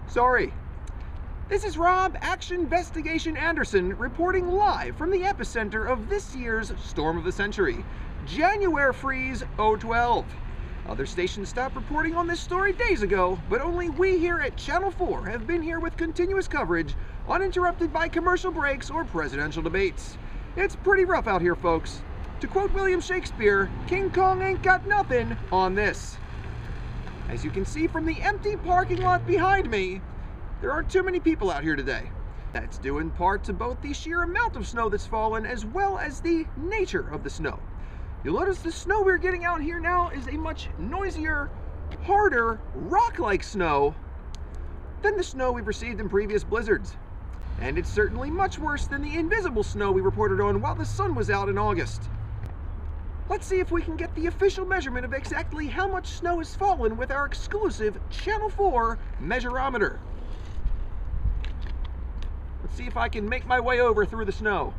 Sorry. This is Rob Action Investigation Anderson reporting live from the epicenter of this year's storm of the century, January freeze 012. Other stations stopped reporting on this story days ago, but only we here at Channel 4 have been here with continuous coverage, uninterrupted by commercial breaks or presidential debates. It's pretty rough out here, folks. To quote William Shakespeare, King Kong ain't got nothing on this. As you can see from the empty parking lot behind me, there aren't too many people out here today. That's due in part to both the sheer amount of snow that's fallen as well as the nature of the snow. You'll notice the snow we're getting out here now is a much noisier, harder, rock-like snow than the snow we've received in previous blizzards. And it's certainly much worse than the invisible snow we reported on while the sun was out in August. Let's see if we can get the official measurement of exactly how much snow has fallen with our exclusive Channel 4 measurometer. Let's see if I can make my way over through the snow.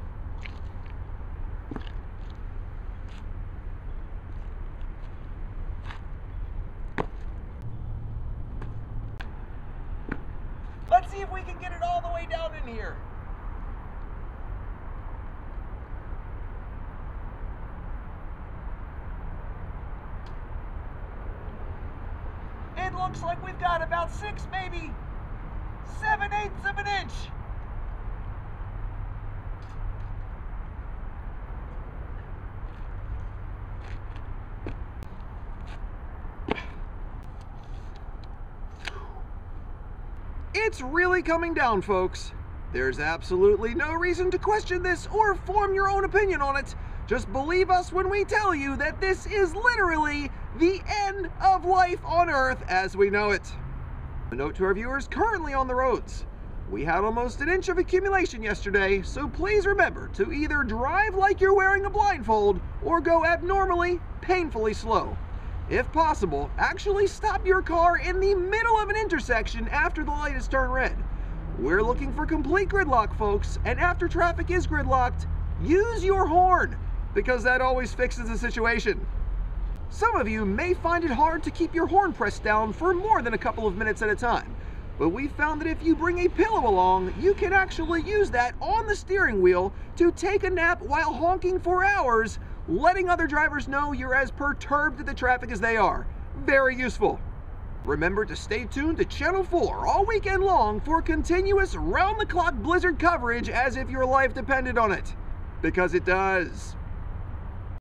Let's see if we can get it all the way down in here. It looks like we've got about 6, maybe 7/8 of an inch. It's really coming down, folks. There's absolutely no reason to question this or form your own opinion on it. Just believe us when we tell you that this is literally the end of life on Earth as we know it. A note to our viewers currently on the roads. We had almost an inch of accumulation yesterday, so please remember to either drive like you're wearing a blindfold or go abnormally, painfully slow. If possible, actually stop your car in the middle of an intersection after the light is turned red. We're looking for complete gridlock, folks, and after traffic is gridlocked, use your horn, because that always fixes the situation. Some of you may find it hard to keep your horn pressed down for more than a couple of minutes at a time, but we found that if you bring a pillow along, you can actually use that on the steering wheel to take a nap while honking for hours, letting other drivers know you're as perturbed at the traffic as they are. Very useful. Remember to stay tuned to Channel 4 all weekend long for continuous round-the-clock blizzard coverage as if your life depended on it. Because it does.